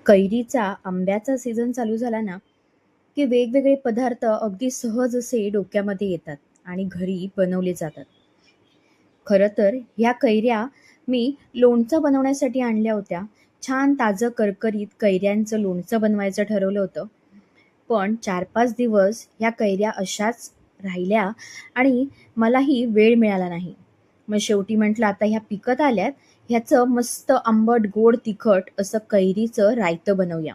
कैरीचा, आंब्याचा सीझन चालू झाला ना, की वेगवेगळे पदार्थ अगदी सहज असे डोक्यामध्ये येतात आणि घरी बनवले जातात. खरं तर ह्या कैऱ्या मी लोणचं बनवण्यासाठी आणल्या होत्या. छान ताजं करकरीत कैऱ्यांचं लोणचं बनवायचं ठरवलं होतं. पण 4-5 दिवस ह्या कैऱ्या अशाच राहिल्या आणि मलाही वेळ मिळाला नाही. मग शेवटी म्हटलं आता ह्या पिकत आल्यात, ह्याचं मस्त आंबट, गोड, तिखट असं कैरीचं रायतं बनवूया.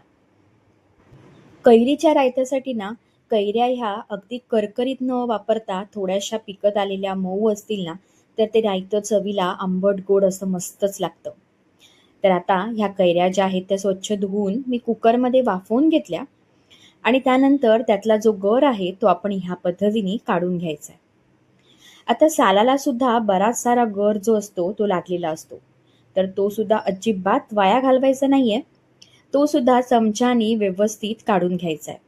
कैरीच्या रायत्यासाठी ना, कैऱ्या ह्या अगदी करकरीत न वापरता थोड्याशा पिकत आलेल्या मऊ असतील ना, तर ते रायतं चवीला आंबट गोड असं मस्तच लागतं. तर आता ह्या कैऱ्या ज्या आहेत त्या स्वच्छ धुवून मी कुकरमध्ये वाफवून घेतल्या आणि त्यानंतर त्यातला जो गर आहे तो आपण ह्या पद्धतीने काढून घ्यायचा आहे. आता सालाला सुद्धा बराच सारा गर जो असतो तो लागलेला असतो. तर तो सुद्धा अजिबात वाया घालवायचा नाहीये. तो सुद्धा चमच्यानी व्यवस्थित काढून घ्यायचा आहे.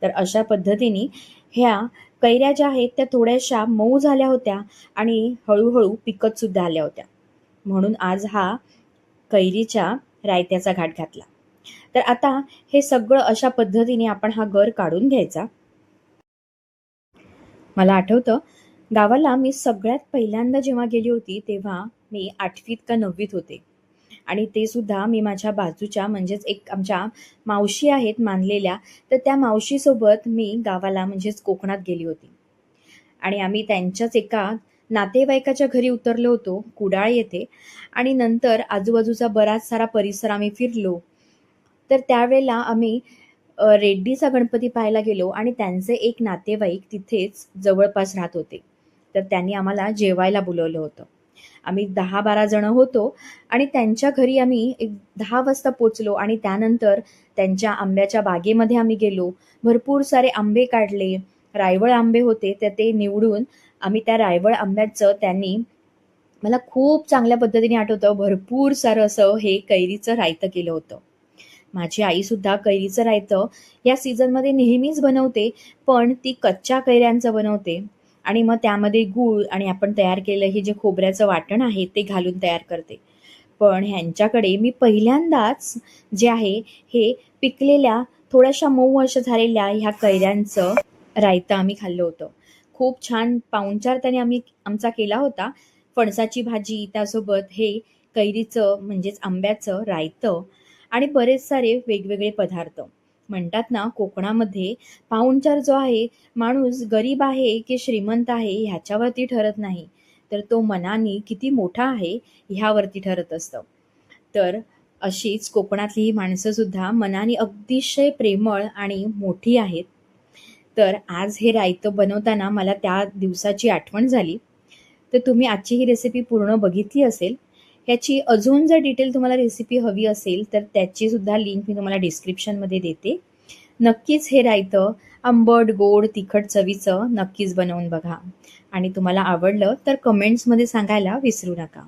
तर अशा पद्धतीने ह्या कैऱ्या ज्या आहेत त्या थोड्याशा मऊ झाल्या होत्या आणि हळूहळू पिकत सुद्धा आल्या होत्या. म्हणून आज हा कैरीच्या रायत्याचा घाट घातला. तर आता हे सगळं अशा पद्धतीने आपण हा गर काढून घ्यायचा. मला आठवतं गावाला मी सगळ्यात पहिल्यांदा जेव्हा गेली होती तेव्हा मी 8वीत का 9वीत होते. आणि ते सुद्धा मी माझ्या बाजूच्या म्हणजेच एक आमच्या मावशी आहेत मानलेल्या, तर त्या मावशीसोबत मी गावाला म्हणजेच कोकणात गेली होती. आणि आम्ही त्यांच्याच एका नातेवाईकाच्या घरी उतरलो होतो कुडाळ येथे आणि नंतर आजूबाजूचा बराच सारा परिसर आम्ही फिरलो. तर त्यावेळेला आम्ही रेड्डीचा गणपती पाहायला गेलो आणि त्यांचे एक नातेवाईक तिथेच जवळपास राहत होते. तर त्यांनी आम्हाला जेवायला बोलवलं होतं. आम्ही 10-12 जण होतो आणि त्यांच्या घरी आम्ही एक 10 वाजता पोचलो आणि त्यानंतर त्यांच्या आंब्याच्या बागेमध्ये आम्ही गेलो. भरपूर सारे आंबे काढले. रायवळ आंबे होते तर ते निवडून आम्ही त्या रायवळ आंब्याचं त्यांनी मला खूप चांगल्या पद्धतीने आठवतं भरपूर सारं असं हे कैरीचं रायतं केलं होतं. माझी आई सुद्धा कैरीचं रायतं या सीझनमध्ये नेहमीच बनवते, पण ती कच्च्या कैऱ्यांचं बनवते आणि मग त्यामध्ये गूळ आणि आपण तयार केलेलं हे जे खोबऱ्याचं वाटण आहे ते घालून तयार करते. पण ह्यांच्याकडे मी पहिल्यांदाच जे आहे हे पिकलेल्या थोड्याशा मऊ अशा झालेल्या ह्या कैऱ्यांचं रायतं आम्ही खाल्लं होतं. खूप छान पाहुणचार त्याने आम्ही आमचा केला होता. फणसाची भाजी, त्यासोबत हे कैरीचं म्हणजेच आंब्याचं रायतं आणि बरेच सारे वेगवेगळे पदार्थ. म्हणतात ना कोकणामध्ये पाहुणचार जो आहे, माणूस गरीब आहे की श्रीमंत आहे ह्याच्यावरती ठरत नाही, तर तो मनाने किती मोठा आहे ह्यावरती ठरत असतं. तर अशीच कोकणातली ही माणसं सुद्धा मनाने अतिशय प्रेमळ आणि मोठी आहेत. तर आज हे रायतं बनवताना मला त्या दिवसाची आठवण झाली. तर तुम्ही आजची ही रेसिपी पूर्ण बघितली असेल. ह्याची अजून जर डिटेल तुम्हाला रेसिपी हवी असेल तर त्याची सुद्धा लिंक मी तुम्हाला डिस्क्रिप्शनमध्ये देते. नक्कीच हे रायतं आंबट, गोड, तिखट चवीचं नक्कीच बनवून बघा आणि तुम्हाला आवडलं तर कमेंट्समध्ये सांगायला विसरू नका.